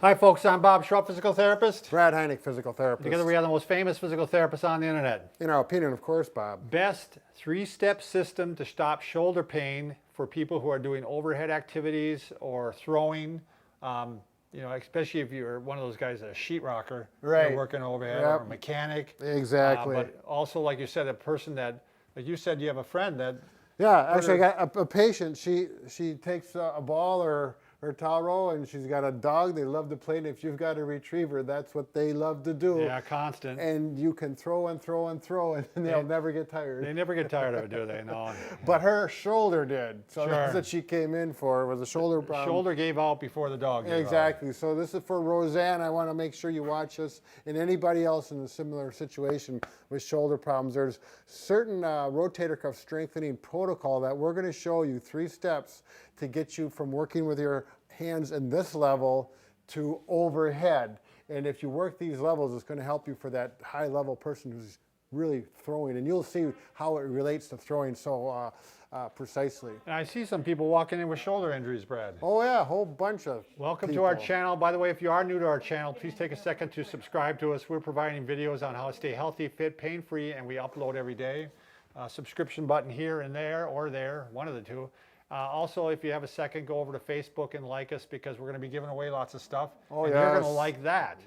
Hi folks, I'm Bob Schrupp, physical therapist. Brad Heineck, physical therapist. Together we are the most famous physical therapists on the internet. In our opinion, of course, Bob. Best 3-step system to stop shoulder pain for people who are doing overhead activities or throwing. Especially if you're one of those guys, a sheet rocker, Right. You're working overhead, or a mechanic. Exactly. But also, like you said, a person that, like you said, you have a friend that. Yeah, actually, I got a patient. She takes a ball or towel roll, and she's got a dog. They love to play, and if you've got a retriever, that's what they love to do. Yeah, constant. And you can throw and throw and throw, and they'll never get tired. They never get tired of it, do they? No. But her shoulder did. So Sure. that's what she came in for, was a shoulder problem. Shoulder gave out before the dog gave out. Exactly. So this is for Roseanne. I want to make sure you watch this, and anybody else in a similar situation with shoulder problems. There's certain rotator cuff strengthening protocol that we're going to show you 3 steps to get you from working with your hands in this level to overhead. And if you work these levels, it's going to help you for that high level person who's really throwing. And you'll see how it relates to throwing so precisely. And I see some people walking in with shoulder injuries, Brad. Oh yeah, a whole bunch of Welcome people. to our channel. By the way, if you are new to our channel, please take a second to subscribe to us. We're providing videos on how to stay healthy, fit, pain-free, and we upload every day. Subscription button here and there, or there, one of the two. Also, if you have a second, go over to Facebook and like us, because we're going to be giving away lots of stuff. Oh, and yes. You're going to like that.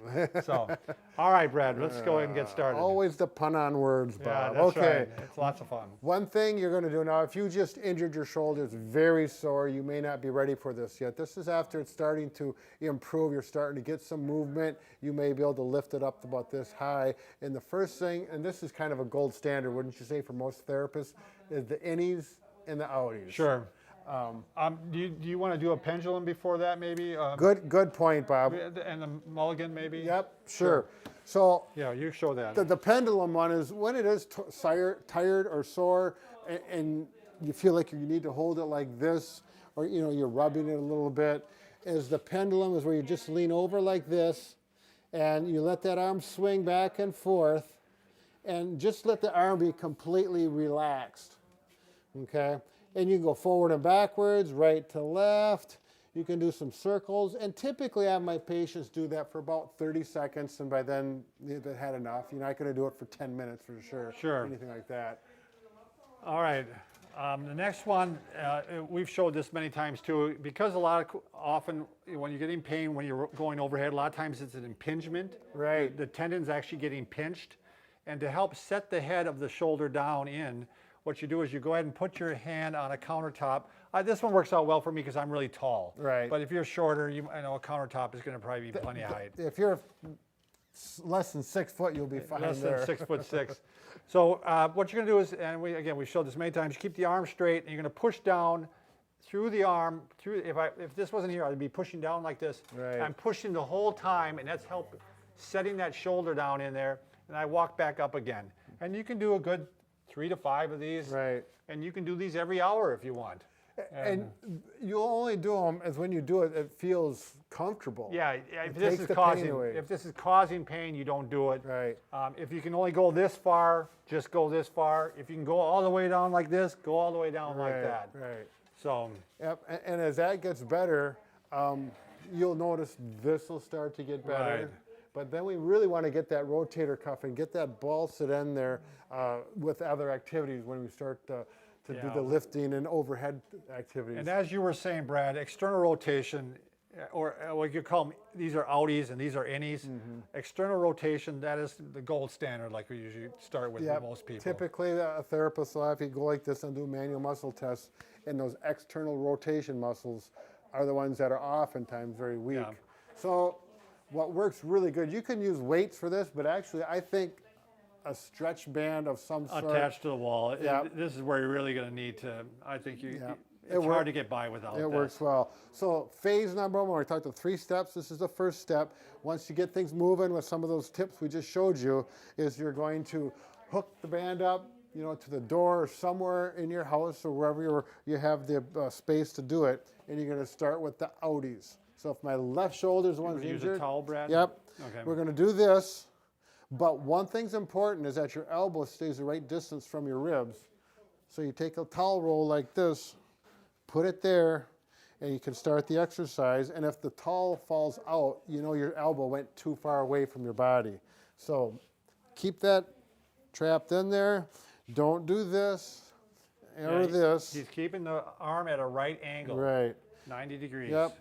So, all right, Brad, let's go ahead and get started. Always the pun on words, Yeah, Bob. that's Okay. right. It's lots of fun. One thing you're going to do now, if you just injured your shoulder, it's very sore, you may not be ready for this yet. This is after it's starting to improve. You're starting to get some movement. You may be able to lift it up about this high. And the first thing, and this is kind of a gold standard, wouldn't you say, for most therapists, is the innies and the outies. Sure. Do you want to do a pendulum before that, maybe? Good point, Bob. And the mulligan, maybe? Yep, sure. So Yeah, you show that. the pendulum one is when it is tired or sore, and you feel like you need to hold it like this, or you're rubbing it a little bit. Is the pendulum is where you just lean over like this, and you let that arm swing back and forth, and just let the arm be completely relaxed. Okay. And you can go forward and backwards, right to left. You can do some circles. And typically I have my patients do that for about 30 seconds. And by then they've had enough. You're not going to do it for 10 minutes for sure. Sure. Anything like that. All right. The next one, we've showed this many times too, because often when you're getting pain, when you're going overhead, a lot of times it's an impingement. Right. The tendon's actually getting pinched. And to help set the head of the shoulder down in, what you do is you go ahead and put your hand on a countertop. This one works out well for me because I'm really tall. Right. But if you're shorter, I know a countertop is going to probably be plenty of height. If you're less than 6 foot, you'll be fine Less there. than 6'6". So what you're going to do is, and we've showed this many times, you keep the arm straight, and you're going to push down through the arm. If this wasn't here, I'd be pushing down like this. Right. I'm pushing the whole time, and that's setting that shoulder down in there. And I walk back up again. And you can do a good 3 to 5 of these. Right. And you can do these every hour if you want. And you'll only do them as when you do it, it feels comfortable. Yeah, It takes the pain away. if this is causing pain, you don't do it. Right. If you can only go this far, just go this far. If you can go all the way down like this, go all the way down like that. Right. So, Yep. And as that gets better, you'll notice this will start to get better. Right. But then we really want to get that rotator cuff and get that ball sit in there with other activities when we start to do the lifting and overhead activities. and as you were saying, Brad, external rotation, or what you call them, these are outies and these are innies. External rotation, that is the gold standard, like we usually start with Yep. most people. Typically, a therapist will have you go like this and do manual muscle tests, and those external rotation muscles are the ones that are oftentimes very weak. Yeah. So what works really good, you can use weights for this, but actually I think a stretch band of some sort. Attached to the wall. Yeah. This is where you're really going to need to, I think Yeah. it's hard to get by without It works well. So phase number 1, when we talked the 3 steps, this is the first step. Once you get things moving with some of those tips we just showed you, is you're going to hook the band up, to the door or somewhere in your house or wherever you have the space to do it, and you're going to start with the outies. So if my left shoulder is the one that's Use injured, a towel, Brad? yep, Okay. we're going to do this. But one thing's important is that your elbow stays the right distance from your ribs. So you take a towel roll like this, put it there, and you can start the exercise. And if the towel falls out, you know your elbow went too far away from your body. So keep that trapped in there. Don't do this or this. He's keeping the arm at a right angle. Right. 90 degrees. Yep.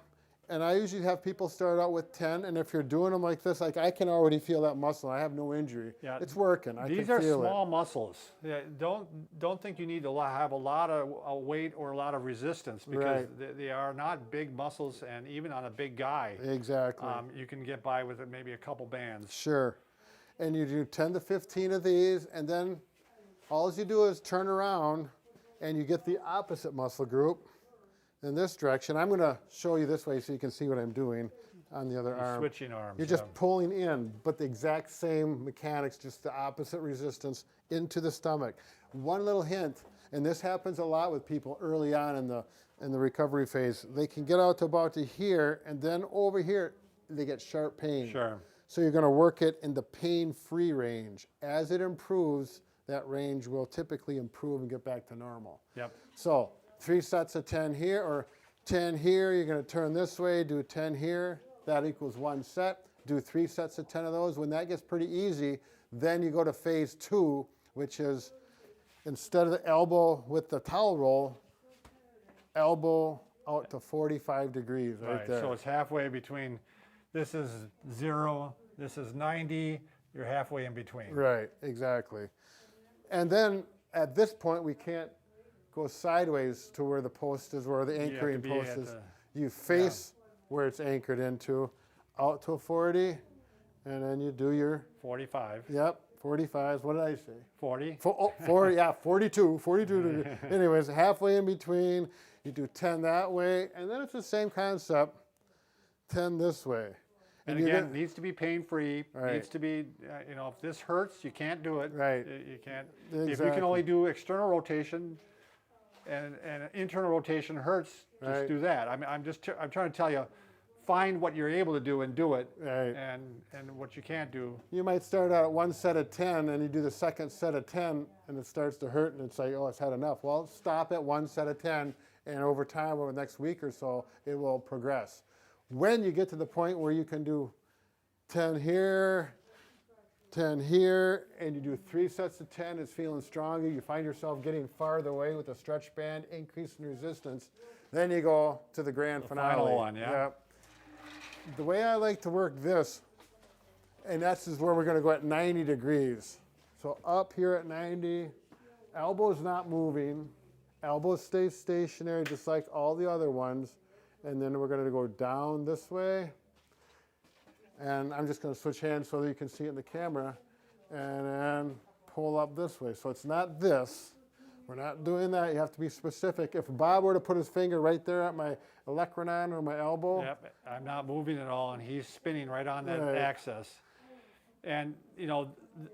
And I usually have people start out with 10, and if you're doing them like this, like I can already feel that muscle. I have no injury. Yeah. It's working. I These can are feel small muscles. Yeah, don't think you need to have a lot of weight or a lot of resistance, because they are not big muscles, and even on a big guy, Exactly. you can get by with maybe a couple bands. Sure. And you do 10 to 15 of these, and then all you do is turn around, and you get the opposite muscle group in this direction. I'm going to show you this way so you can see what I'm doing on the other arm. Switching arms. You're just pulling in, but the exact same mechanics, just the opposite resistance into the stomach. One little hint, and this happens a lot with people early on in the recovery phase. They can get out to about to here, and then over here, they get sharp pain. Sure. So you're going to work it in the pain-free range. As it improves, that range will typically improve and get back to normal. Yep. So 3 sets of 10 here, or 10 here. You're going to turn this way, do 10 here. That equals 1 set. Do 3 sets of 10 of those. When that gets pretty easy, then you go to phase 2, which is instead of the elbow with the towel roll, elbow out to 45 degrees right there. So it's halfway between, this is 0, this is 90, you're halfway in between. Right, exactly. And then at this point, we can't go sideways to where the post is, where the anchoring post is. You face where it's anchored into, out to 40, and then you do your 45. Yep, 45s. What did I say? 40. 40, yeah, 42 degrees. Anyways, halfway in between. You do 10 that way, and then it's the same concept, 10 this way. And again, it needs to be pain-free. Needs to be, if this hurts, you can't do it. Right. You can't. Exactly. If you can only do external rotation, and internal rotation hurts, just do that. I mean, I'm trying to tell you, find what you're able to do and do it. Right. And what you can't do. You might start out at 1 set of 10, and you do the second set of 10, and it starts to hurt, and it's like, oh, it's had enough. Well, stop at 1 set of 10, and over time, over the next week or so, it will progress. When you get to the point where you can do 10 here, 10 here, and you do 3 sets of 10, it's feeling stronger, you find yourself getting farther away with a stretch band, increase in resistance, then you go to the grand finale. Final one, yeah. Yep. The way I like to work this, and that's is where we're going to go at 90 degrees. So up here at 90, elbows not moving, elbows stay stationary just like all the other ones. And then we're going to go down this way. And I'm just going to switch hands so that you can see it in the camera. And then pull up this way. So it's not this. We're not doing that. You have to be specific. If Bob were to put his finger right there at my olecranon or my elbow. Yep, I'm not moving at all, and he's spinning right on that axis. And,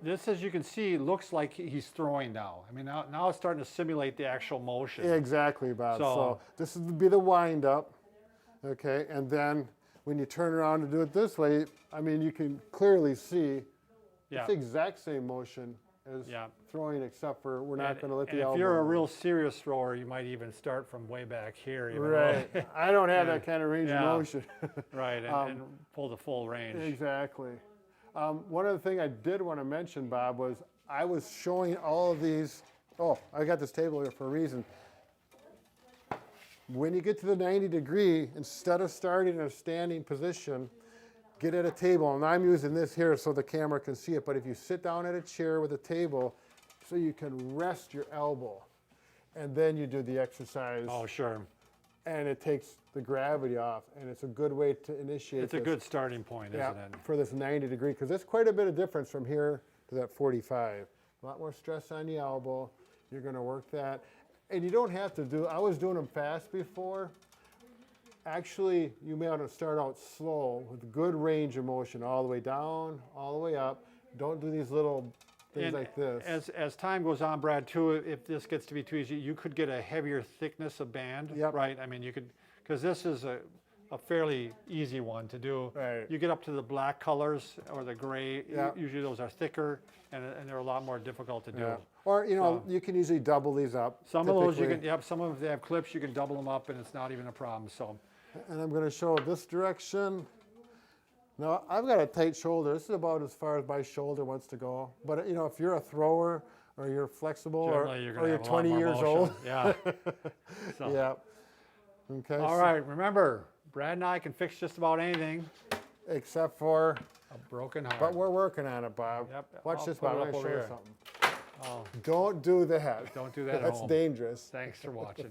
this, as you can see, looks like he's throwing now. I mean, now it's starting to simulate the actual motion. Exactly, Bob. So this would be the wind up. Okay, and then when you turn around to do it this way, I mean, you can clearly see it's the exact same motion as throwing, except for we're not going to let the elbow. If you're a real serious thrower, you might even start from way back here. Right. I don't have that kind of range of motion. Right, and pull the full range. Exactly. One other thing I did want to mention, Bob, was I was showing all of these. Oh, I got this table here for a reason. When you get to the 90 degree, instead of starting in a standing position, get at a table. And I'm using this here so the camera can see it. But if you sit down at a chair with a table, so you can rest your elbow. And then you do the exercise. Oh, sure. And it takes the gravity off. And it's a good way to initiate It's a good starting point, isn't it? For this 90 degree. Because there's quite a bit of difference from here to that 45. A lot more stress on the elbow. You're going to work that. And you don't have to do, I was doing them fast before. Actually, you may want to start out slow with good range of motion all the way down, all the way up. Don't do these little things like this. As time goes on, Brad, too, if this gets to be too easy, you could get a heavier thickness of band, right? I mean, you could, because this is a a fairly easy one to do. Right. You get up to the black colors or the gray, Yeah. usually those are thicker and they're a lot more difficult to do. Yeah. Or, you know, you can usually double these up. Some of those you typically. can, some of them, if they have clips, you can double them up and it's not even a problem. So, And I'm going to show this direction. Now, I've got a tight shoulder. This is about as far as my shoulder wants to go. But, you know, if you're a thrower or you're flexible or generally you're you're going to have a lot 20 more years motion. old. Yeah. So, Yeah. Okay. all so- right, remember, Brad and I can fix just about anything. Except for, A broken heart. but we're working on it, Bob. Yep. Watch I'll this, put it Bob. I'm up going to over show you here. something. Oh, Don't do that. don't do that at That's home. dangerous. Thanks for watching.